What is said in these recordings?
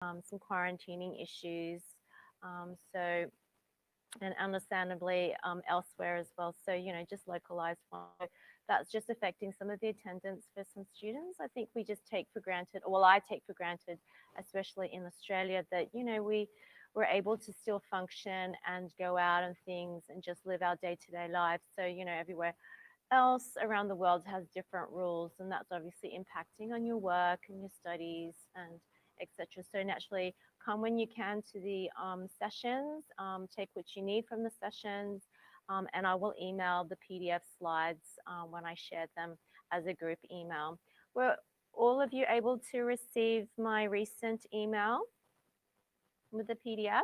some quarantining issues. So, and understandably elsewhere as well. So, just localized one. So that's just affecting some of the attendance for some students. I think we just take for granted, well, I take for granted, especially in Australia, that, we're able to still function and go out and things and just live our day-to-day lives. So, everywhere else around the world has different rules, and that's obviously impacting on your work and your studies and etc. So naturally, come when you can to the sessions, take what you need from the sessions, and I will email the PDF slides when I share them as a group email. Were all of you able to receive my recent email with the PDF?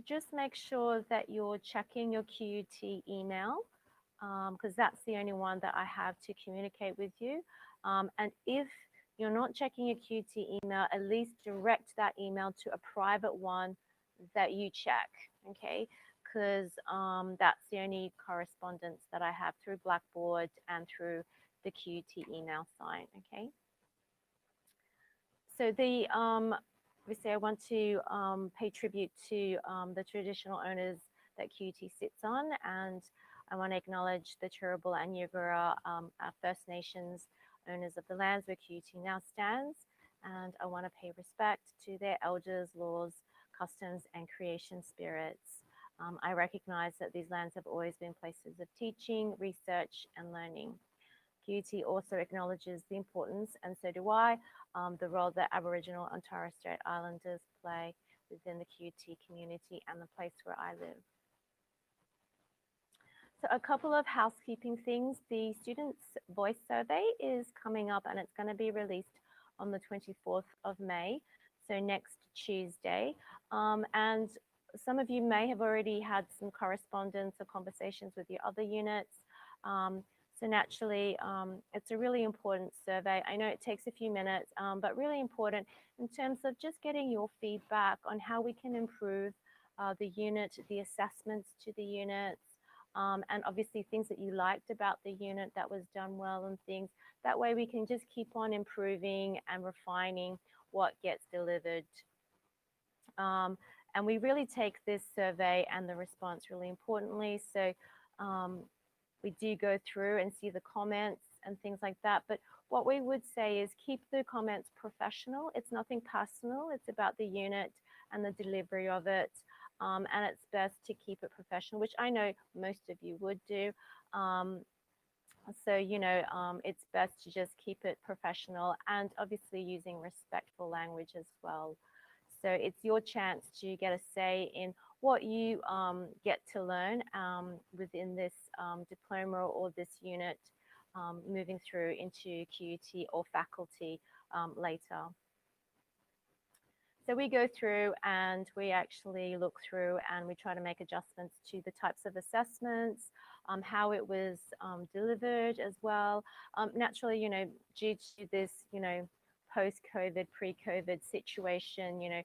Just make sure that you're checking your QUT email, because that's the only one that I have to communicate with you. And if you're not checking your QT email, at least direct that email to a private one that you check, okay? Because that's the only correspondence that I have through Blackboard and through the QT email sign, okay? So obviously I want to pay tribute to the traditional owners that QT sits on, and I want to acknowledge the Turrbal and Yugara First Nations owners of the lands where QT now stands, and I want to pay respect to their elders, laws, customs, and creation spirits. I recognize that these lands have always been places of teaching, research, and learning. QT also acknowledges the importance, and so do I, the role that Aboriginal and Torres Strait Islanders play within the QT community and the place where I live. So a couple of housekeeping things. The students' voice survey is coming up, and it's going to be released on the 24th of May, so next Tuesday. And some of you may have already had some correspondence or conversations with your other units. So naturally, it's a really important survey. I know it takes a few minutes, but really important in terms of just getting your feedback on how we can improve the unit, the assessments to the units, and obviously things that you liked about the unit that was done well and things. That way we can just keep on improving and refining what gets delivered. And we really take this survey and the response really importantly. So we do go through and see the comments and things like that. But what we would say is keep the comments professional. It's nothing personal. It's about the unit and the delivery of it. And it's best to keep it professional, which I know most of you would do. So, it's best to just keep it professional and obviously using respectful language as well. So it's your chance to get a say in what you get to learn within this diploma or this unit moving through into QUT or faculty later. So we go through and we actually look through and we try to make adjustments to the types of assessments, how it was delivered as well. Naturally, due to this, post-COVID, pre-COVID situation,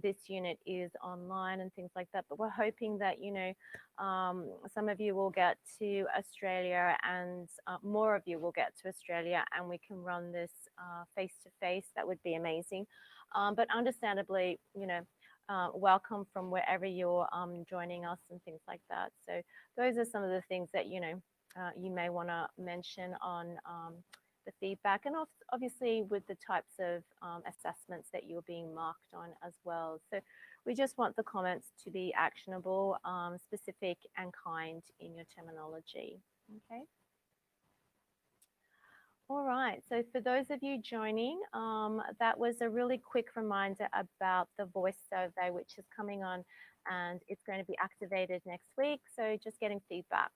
this unit is online and things like that. But we're hoping that, some of you will get to Australia and more of you will get to Australia and we can run this face-to-face. That would be amazing. But understandably, welcome from wherever you're joining us and things like that. So those are some of the things that, you may want to mention on the feedback, and obviously with the types of assessments that you're being marked on as well. So we just want the comments to be actionable, specific and kind in your terminology, okay? All right, so for those of you joining, that was a really quick reminder about the voice survey, which is coming on and it's going to be activated next week. So just getting feedback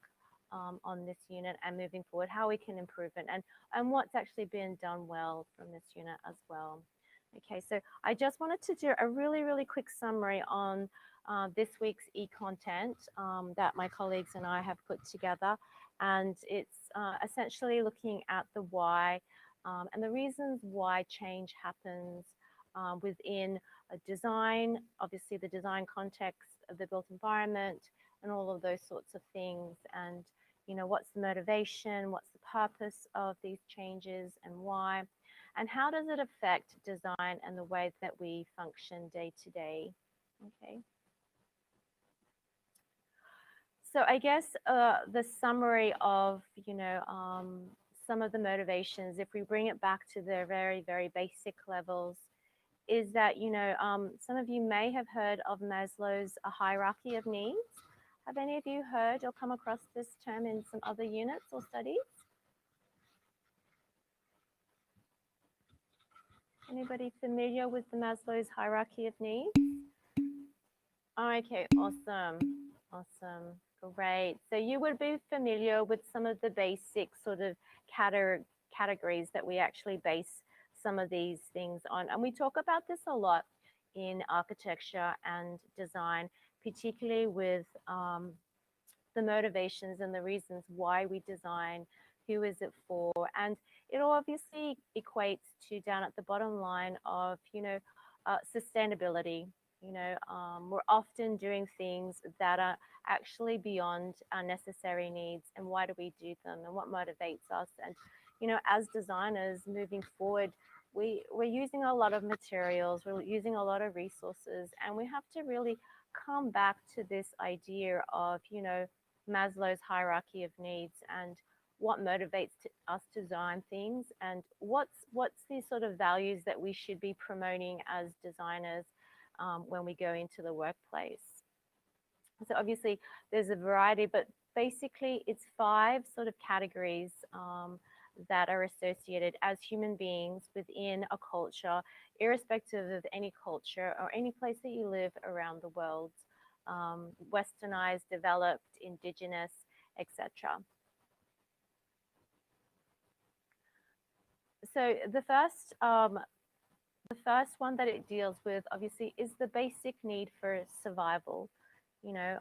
on this unit and moving forward, how we can improve it and what's actually been done well from this unit as well. Okay, so I just wanted to do a really, really quick summary on this week's e-content that my colleagues and I have put together. And it's essentially looking at the why and the reasons why change happens within a design, obviously the design context of the built environment and all of those sorts of things. And, what's the motivation, what's the purpose of these changes and why. and how does it affect design and the way that we function day to day? Okay. So I guess the summary of, some of the motivations, if we bring it back to the very, very basic levels, is that, some of you may have heard of Maslow's hierarchy of needs. Have any of you heard or come across this term in some other units or studies? Anybody familiar with the Maslow's hierarchy of needs? Okay, awesome. Awesome. Great. So you would be familiar with some of the basic sort of categories that we actually base some of these things on. And we talk about this a lot in architecture and design, particularly with the motivations and the reasons why we design, who is it for, and it all obviously equates to down at the bottom line of, sustainability. We're often doing things that are actually beyond our necessary needs, and why do we do them, and what motivates us? And as designers moving forward, we're using a lot of materials, we're using a lot of resources, and we have to really come back to this idea of, Maslow's hierarchy of needs, and what motivates us to design things, and what's the sort of values that we should be promoting as designers when we go into the workplace. So obviously there's a variety, but basically it's 5 sort of categories that are associated as human beings within a culture, irrespective of any culture or any place that you live around the world. Westernized, developed, indigenous, etc. So the first one that it deals with, obviously, is the basic need for survival. You know,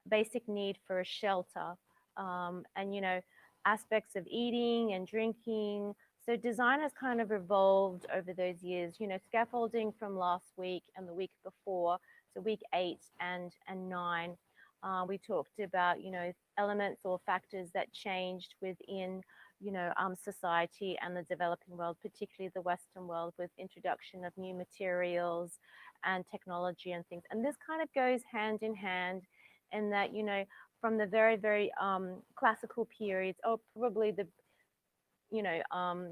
basic need for shelter, and aspects of eating and drinking. So design has kind of evolved over those years. Scaffolding from last week and the week before, so week 8 and 9, we talked about elements or factors that changed within society and the developing world, particularly the Western world, with introduction of new materials and technology and things. And this kind of goes hand in hand in that from the very, very classical periods, or probably the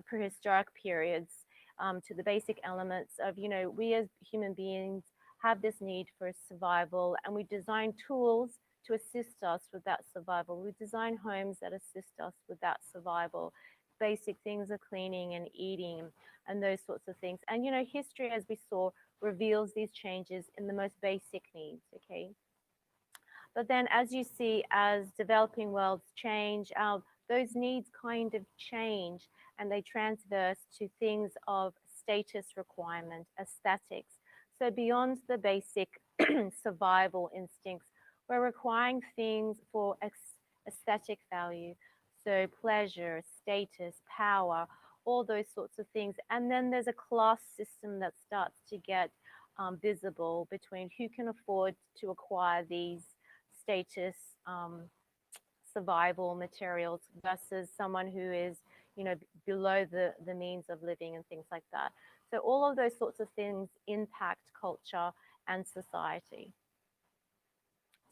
prehistoric periods, to the basic elements of we as human beings have this need for survival, and we design tools to assist us with that survival. We design homes that assist us with that survival. Basic things of cleaning and eating and those sorts of things. And history, as we saw, reveals these changes in the most basic needs. Okay. But then, as you see, as developing worlds change, those needs kind of change, and they transverse to things of status requirement, aesthetics. So beyond the basic survival instincts, we're requiring things for aesthetic value. So pleasure, status, power, all those sorts of things. And then there's a class system that starts to get visible between who can afford to acquire these status survival materials versus someone who is below the means of living and things like that. So all of those sorts of things impact culture and society.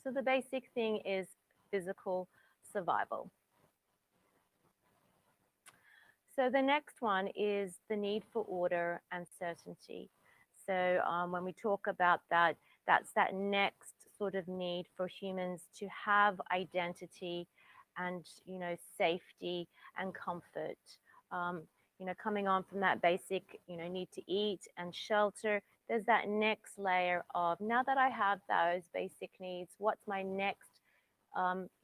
So the basic thing is physical survival. So the next one is the need for order and certainty. So when we talk about that, that's that next sort of need for humans to have identity and safety and comfort. Coming on from that basic need to eat and shelter, there's that next layer of, now that I have those basic needs, what's my next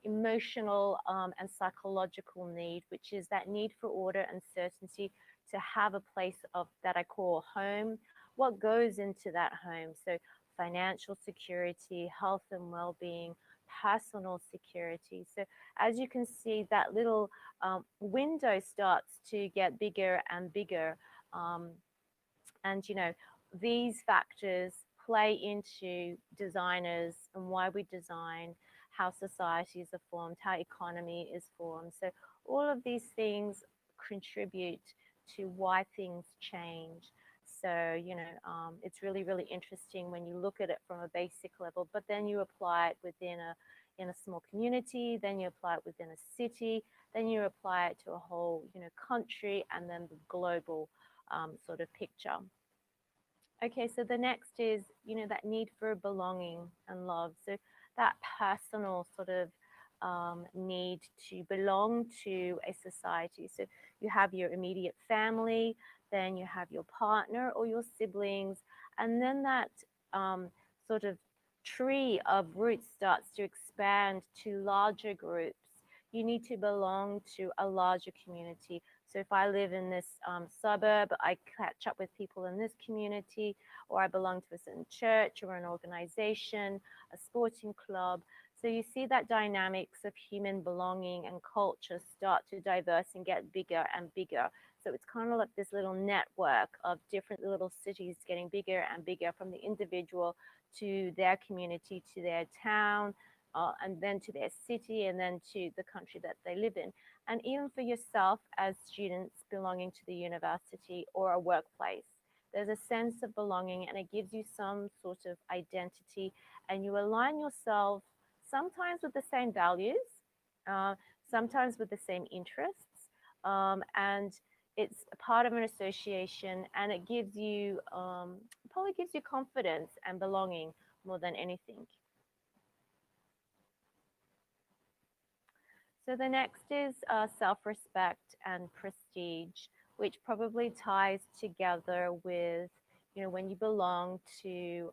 emotional and psychological need, which is that need for order and certainty, to have a place of that I call home. What goes into that home? So financial security, health and well-being, personal security. So as you can see, that little window starts to get bigger and bigger. And these factors play into designers and why we design, how societies are formed, how economy is formed. So all of these things contribute to why things change. So, it's really, really interesting when you look at it from a basic level, but then you apply it within in a small community, then you apply it within a city, then you apply it to a whole, country, and then the global sort of picture. Okay, so the next is, that need for belonging and love. So that personal sort of need to belong to a society. So you have your immediate family, then you have your partner or your siblings, and then that sort of tree of roots starts to expand to larger groups. You need to belong to a larger community. So if I live in this suburb, I catch up with people in this community, or I belong to a certain church or an organization, a sporting club. So you see that dynamics of human belonging and culture start to diverse and get bigger and bigger. So it's kind of like this little network of different little cities getting bigger and bigger, from the individual to their community, to their town, and then to their city, and then to the country that they live in. And even for yourself as students belonging to the university or a workplace, there's a sense of belonging, and it gives you some sort of identity, and you align yourself sometimes with the same values, uh, sometimes with the same interests, and it's a part of an association, and it gives you probably gives you confidence and belonging more than anything. So the next is self-respect and prestige, which probably ties together with, when you belong to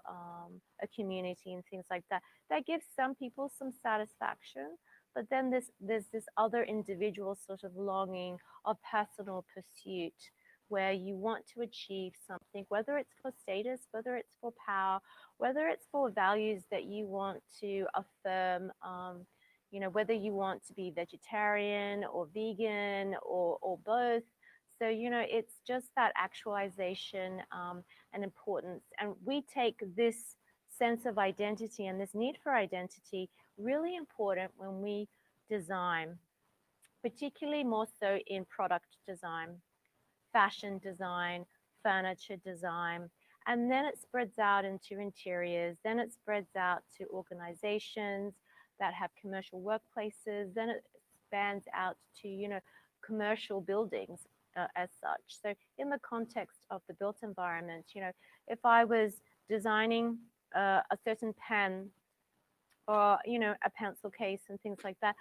a community and things like that. That gives some people some satisfaction, but then there's this other individual sort of longing of personal pursuit, where you want to achieve something, whether it's for status, whether it's for power, whether it's for values that you want to affirm. Whether you want to be vegetarian or vegan or both. So, it's just that actualization and importance. And we take this sense of identity and this need for identity really important when we design, particularly more so in product design, fashion design, furniture design. And then it spreads out into interiors, then it spreads out to organizations that have commercial workplaces, then it expands out to, commercial buildings as such. So in the context of the built environment, if I was designing a certain pen, or, a pencil case and things like that,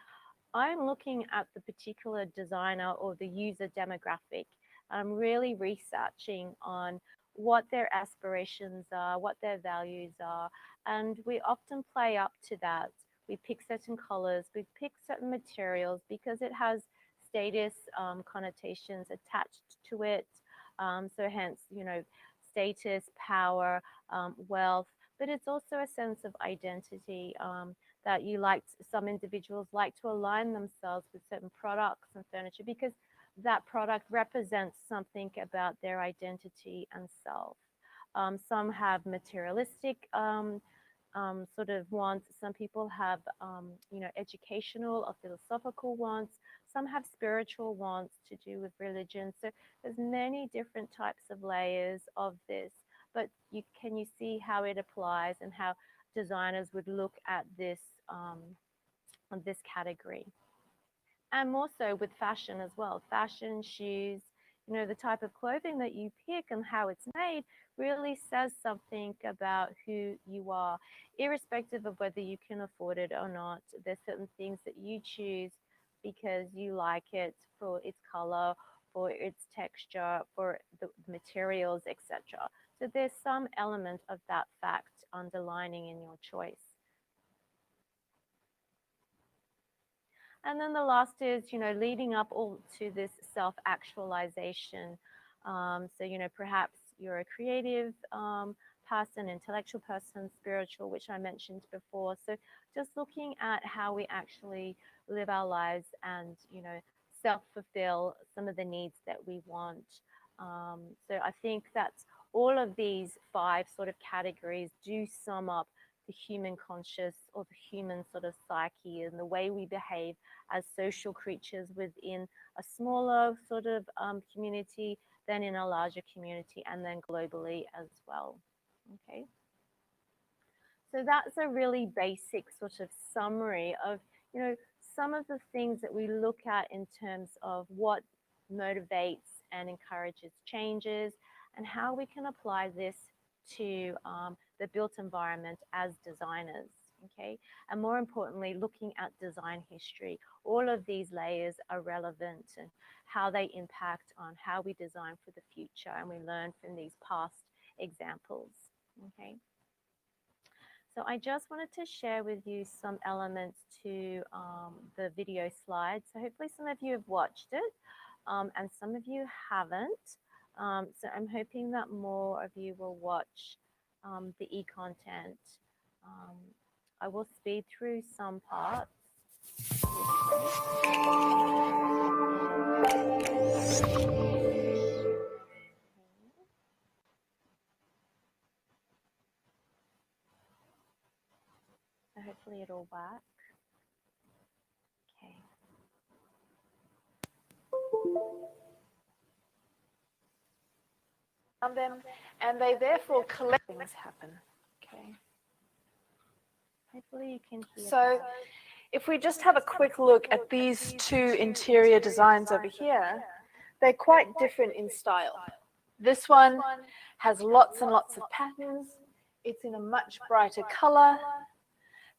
I'm looking at the particular designer or the user demographic. I'm really researching on what their aspirations are, what their values are, and we often play up to that. We pick certain colors, we pick certain materials because it has status connotations attached to it. So hence, status, power, wealth, but it's also a sense of identity. That some individuals like to align themselves with certain products and furniture because that product represents something about their identity and self. Some have materialistic sort of wants. Some people have, educational or philosophical wants. Some have spiritual wants to do with religion. So there's many different types of layers of this. But can you see how it applies and how designers would look at this category? And more so with fashion as well. Fashion, shoes, the type of clothing that you pick and how it's made really says something about who you are, irrespective of whether you can afford it or not. There's certain things that you choose because you like it for its color, for its texture, for the materials, etc. So there's some element of that fact underlining in your choice. And then the last is, leading up all to this self-actualization. So, perhaps you're a creative person, intellectual person, spiritual, which I mentioned before. So just looking at how we actually live our lives and, self-fulfill some of the needs that we want. So I think that's all of these 5 sort of categories do sum up the human conscious or the human sort of psyche and the way we behave as social creatures within a smaller sort of community, then in a larger community, and then globally as well. Okay. So that's a really basic sort of summary of, some of the things that we look at in terms of what motivates and encourages changes and how we can apply this to the built environment as designers. Okay, and more importantly, looking at design history. All of these layers are relevant and how they impact on how we design for the future, and we learn from these past examples. Okay. So I just wanted to share with you some elements to the video slides. So hopefully some of you have watched it and some of you haven't. So I'm hoping that more of you will watch the e-content. I will speed through some parts. So hopefully it'll work. Okay. Them, and they therefore collect things happen. Okay. Hopefully you can hear So that. if we just have a quick look at these two interior designs over here, they're quite different in style. This one has lots and lots of patterns. It's in a much brighter color.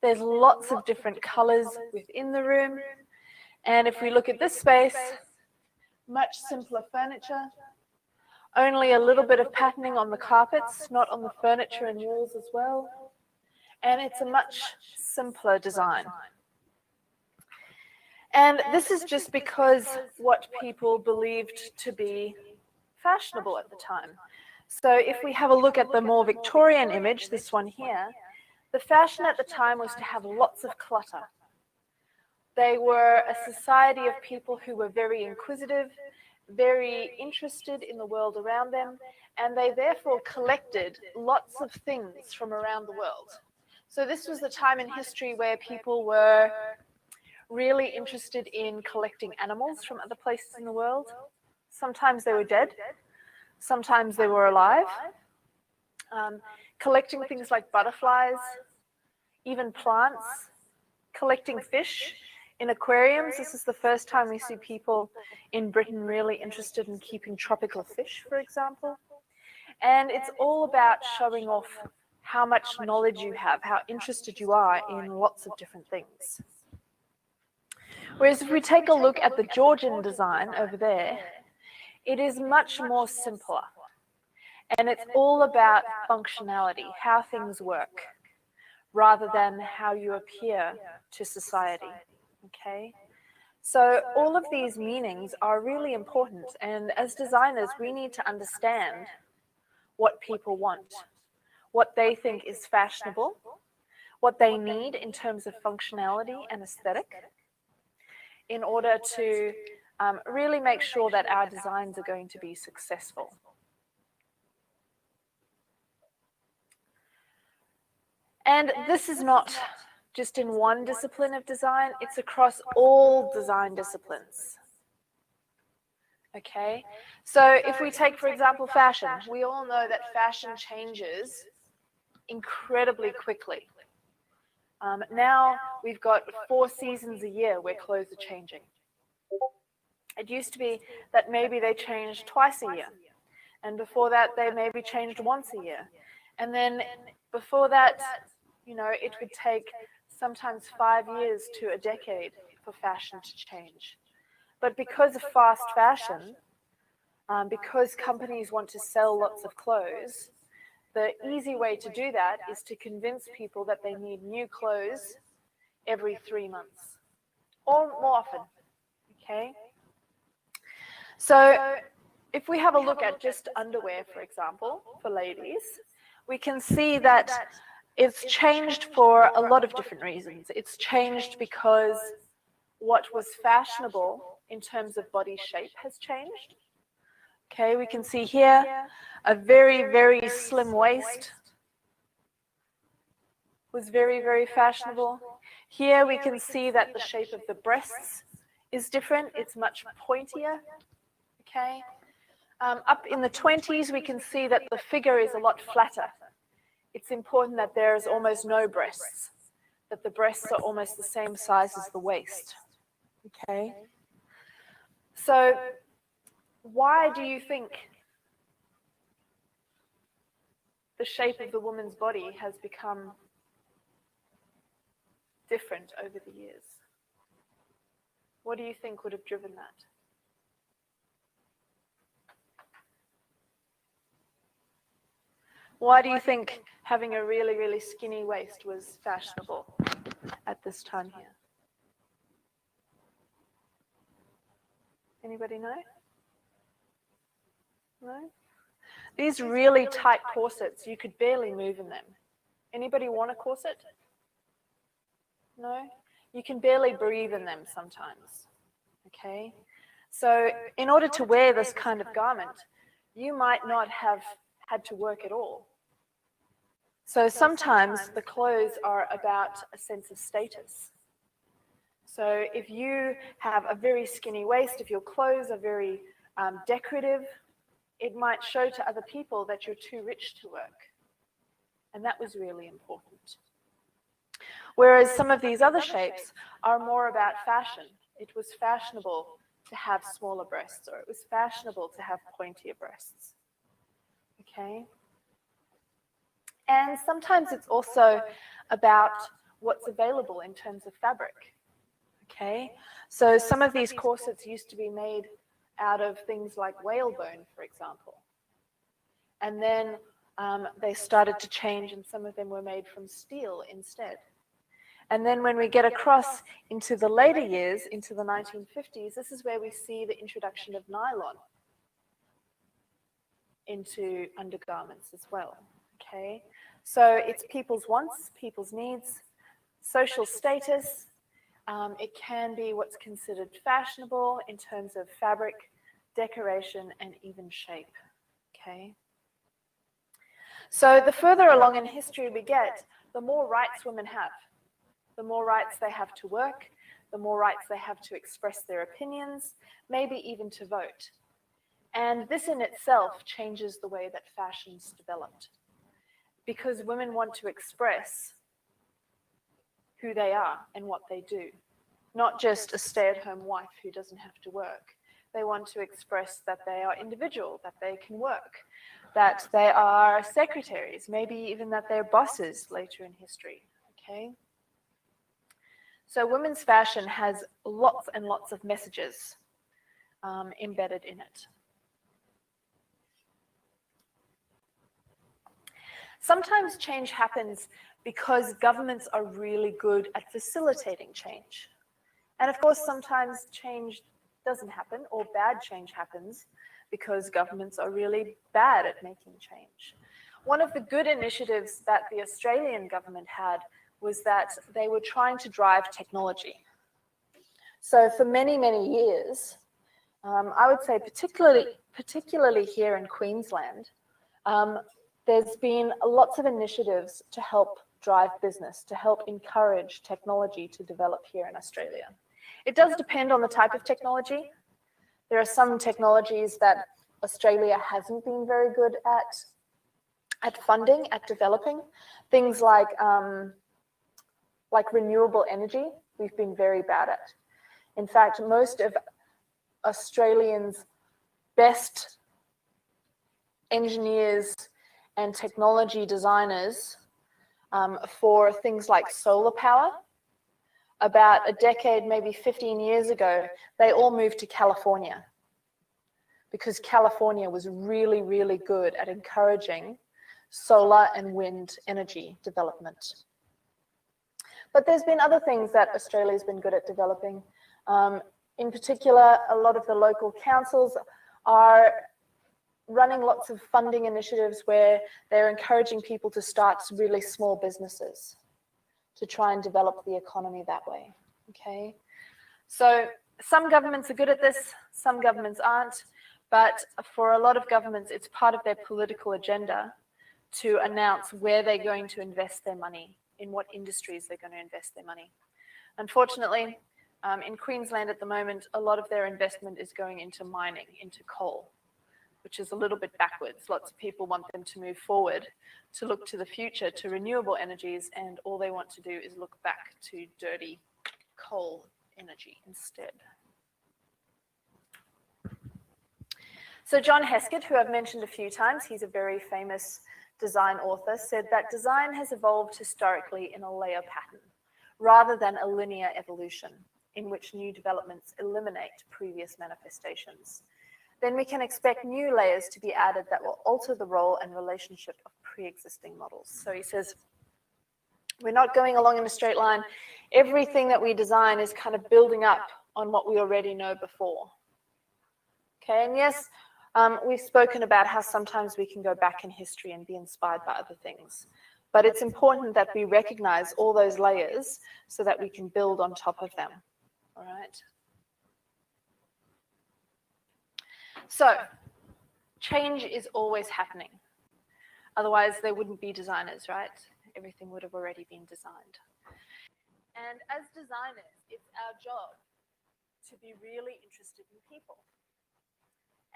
There's lots of different colors within the room. And if we look at this space, much simpler furniture. Only a little bit of patterning on the carpets, not on the furniture and walls as well. And it's a much simpler design. And this is just because what people believed to be fashionable at the time. So if we have a look at the more Victorian image, this one here, the fashion at the time was to have lots of clutter. They were a society of people who were very inquisitive, very interested in the world around them, and they therefore collected lots of things from around the world. So this was the time in history where people were really interested in collecting animals from other places in the world. Sometimes they were dead, sometimes they were alive. Collecting things like butterflies, even plants, collecting fish in aquariums. This is the first time we see people in Britain really interested in keeping tropical fish, for example. And it's all about showing off how much knowledge you have, how interested you are in lots of different things. Whereas if we take a look at the Georgian design over there, it is much more simpler. And it's all about functionality, how things work, rather than how you appear to society. Okay? So all of these meanings are really important. And as designers, we need to understand what people want, what they think is fashionable, what they need in terms of functionality and aesthetic, in order to really make sure that our designs are going to be successful. And this is not just in one discipline of design, it's across all design disciplines. Okay, so if we take, for example, fashion, we all know that fashion changes incredibly quickly. Now we've got 4 seasons a year where clothes are changing. It used to be that maybe they changed twice a year, and before that they maybe changed once a year, and then before that, you know, it would take sometimes 5 years to a decade for fashion to change. But because of fast fashion, because companies want to sell lots of clothes, the easy way to do that is to convince people that they need new clothes every 3 months or more often. Okay? So if we have a look at just underwear, for example, for ladies, we can see that it's changed for a lot of different reasons. It's changed because what was fashionable in terms of body shape has changed. Okay, we can see here a very, very slim waist, was very, very fashionable. Here we can see that the shape of the breasts is different. It's much pointier, okay? Up in the 20s, we can see that the figure is a lot flatter. It's important that there is almost no breasts, that the breasts are almost the same size as the waist, okay? So why do you think the shape of the woman's body has become different over the years? What do you think would have driven that? Why do you think having a really, really skinny waist was fashionable at this time here? Anybody know? No? These really tight corsets, you could barely move in them. Anybody want a corset? No? You can barely breathe in them sometimes, okay? So in order to wear this kind of garment, you might not have had to work at all. So sometimes the clothes are about a sense of status. So if you have a very skinny waist, if your clothes are very decorative, it might show to other people that you're too rich to work. And that was really important. Whereas some of these other shapes are more about fashion. It was fashionable to have smaller breasts, or it was fashionable to have pointier breasts. Okay? And sometimes it's also about what's available in terms of fabric. Okay? So some of these corsets used to be made out of things like whalebone, for example. And then they started to change, and some of them were made from steel instead. And then when we get across into the later years, into the 1950s, this is where we see the introduction of nylon into undergarments as well. Okay? So it's people's wants, people's needs, social status. It can be what's considered fashionable in terms of fabric, decoration, and even shape. Okay? So the further along in history we get, the more rights women have. The more rights they have to work, the more rights they have to express their opinions, maybe even to vote. And this in itself changes the way that fashion's developed, because women want to express who they are and what they do, not just a stay-at-home wife who doesn't have to work. They want to express that they are individual, that they can work, that they are secretaries, maybe even that they're bosses later in history. Okay? So women's fashion has lots and lots of messages embedded in it. Sometimes change happens because governments are really good at facilitating change. And of course, sometimes change doesn't happen, or bad change happens because governments are really bad at making change. One of the good initiatives that the Australian government had was that they were trying to drive technology. So for many, many years, I would say particularly here in Queensland, there's been lots of initiatives to help drive business, to help encourage technology to develop here in Australia. It does depend on the type of technology. There are some technologies that Australia hasn't been very good at funding, at developing. Things like renewable energy, we've been very bad at. In fact, most of Australians' best engineers and technology designers for things like solar power, about a decade, maybe 15 years ago, they all moved to California because California was really, really good at encouraging solar and wind energy development. But there's been other things that Australia's been good at developing. In particular, a lot of the local councils are running lots of funding initiatives where they're encouraging people to start really small businesses to try and develop the economy that way, okay? So some governments are good at this, some governments aren't, but for a lot of governments, it's part of their political agenda to announce where they're going to invest their money in what industries they're going to invest their money. Unfortunately, in Queensland at the moment, a lot of their investment is going into mining, into coal, which is a little bit backwards. Lots of people want them to move forward, to look to the future, to renewable energies, and all they want to do is look back to dirty coal energy instead. So John Heskett, who I've mentioned a few times, he's a very famous design author, said that design has evolved historically in a layer pattern, rather than a linear evolution in which new developments eliminate previous manifestations. Then we can expect new layers to be added that will alter the role and relationship of pre-existing models. So he says, we're not going along in a straight line. Everything that we design is kind of building up on what we already know before. Okay, and yes, we've spoken about how sometimes we can go back in history and be inspired by other things. But it's important that we recognize all those layers so that we can build on top of them. All right. So, change is always happening. Otherwise, there wouldn't be designers, right? Everything would have already been designed. And as designers, it's our job to be really interested in people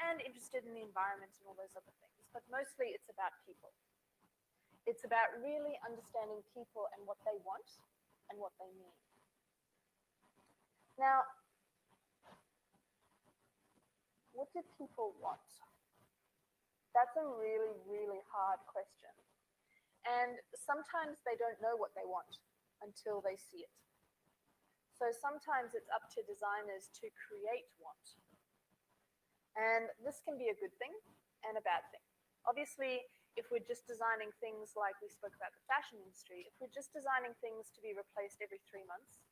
and interested in the environment and all those other things. But mostly it's about people. It's about really understanding people and what they want and what they need. Now, what do people want? That's a really, really hard question. And sometimes they don't know what they want until they see it. So sometimes it's up to designers to create want. And this can be a good thing and a bad thing. Obviously, if we're just designing things like we spoke about the fashion industry, if we're just designing things to be replaced every 3 months,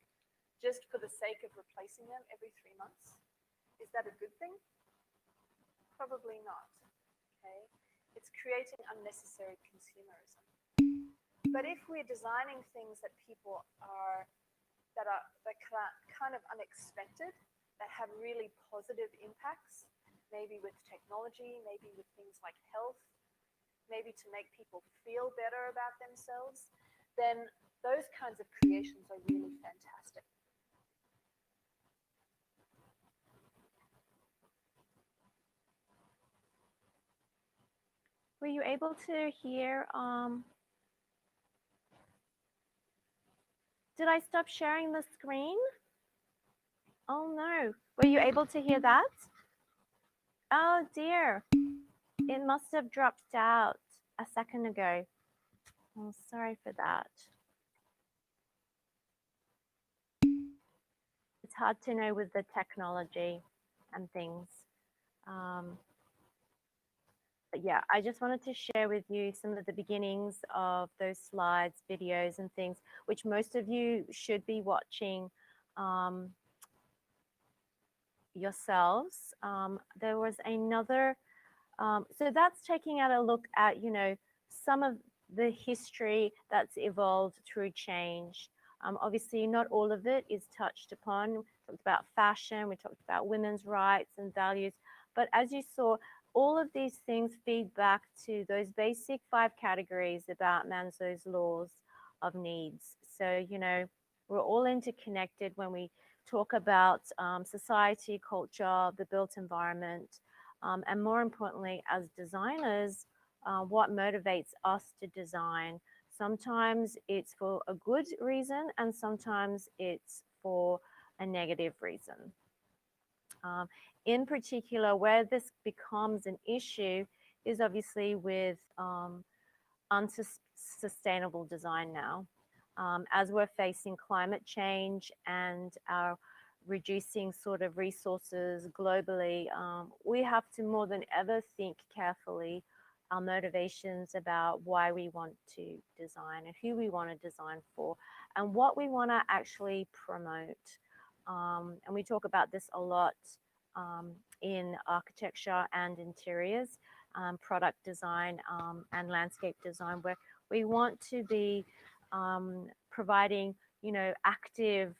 just for the sake of replacing them every 3 months, is that a good thing? Probably not. Okay? It's creating unnecessary consumerism. But if we're designing things that people are kind of unexpected, that have really positive impacts, maybe with technology, maybe with things like health, maybe to make people feel better about themselves, then those kinds of creations are really fantastic. Were you able to hear, did I stop sharing the screen? Oh no, were you able to hear that? Oh dear, it must have dropped out a second ago. Oh, sorry for that. It's hard to know with the technology and things. But yeah, I just wanted to share with you some of the beginnings of those slides, videos, and things, which most of you should be watching yourselves. There was another, so that's taking out a look at, you know, some of the history that's evolved through change. Obviously, not all of it is touched upon. We talked about fashion, we talked about women's rights and values, but as you saw, all of these things feed back to those basic 5 categories about Maslow's laws of needs. So, you know, we're all interconnected when we talk about society, culture, the built environment, and more importantly, as designers, what motivates us to design. Sometimes it's for a good reason, and sometimes it's for a negative reason. In particular, where this becomes an issue is obviously with unsustainable design now. As we're facing climate change and our reducing sort of resources globally, we have to more than ever think carefully our motivations about why we want to design and who we want to design for and what we want to actually promote. And we talk about this a lot in architecture and interiors, product design and landscape design, where we want to be providing, you know, active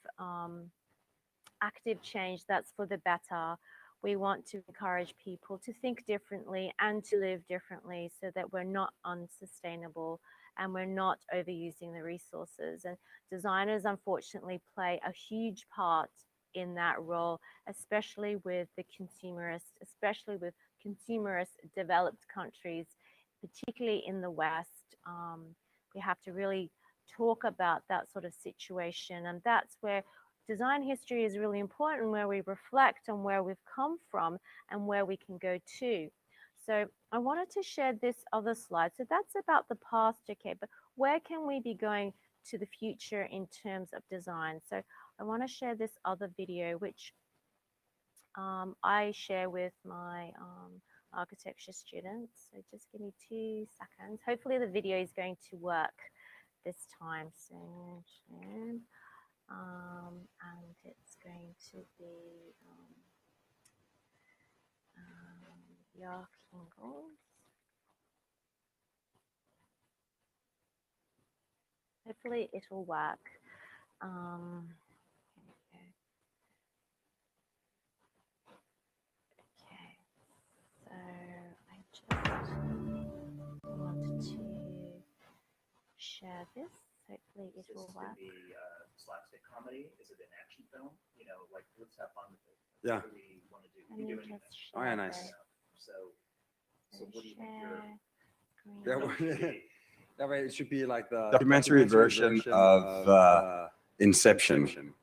change that's for the better. We want to encourage people to think differently and to live differently so that we're not unsustainable and we're not overusing the resources. And designers, unfortunately, play a huge part in that role, especially with the consumerist, especially with consumerist developed countries, particularly in the West. We have to really talk about that sort of situation. And that's where design history is really important, where we reflect on where we've come from and where we can go to. So I wanted to share this other slide. So that's about the past, okay, but where can we be going to the future in terms of design? So I want to share this other video, which I share with my architecture students. So just give me 2 seconds. Hopefully the video is going to work this time. So and it's going to be York Ingalls. Hopefully it will work. Okay, so I just wanted to share this. Hopefully it will work. Is this going to be slapstick comedy? Is it an action film? You know, like let's have fun with it. Yeah. What do we want to do? Let We me do just anything. Oh, yeah, share nice. this. So what do you think your Screen. Yeah, film should be? that way it should be like the Documentary version of Inception.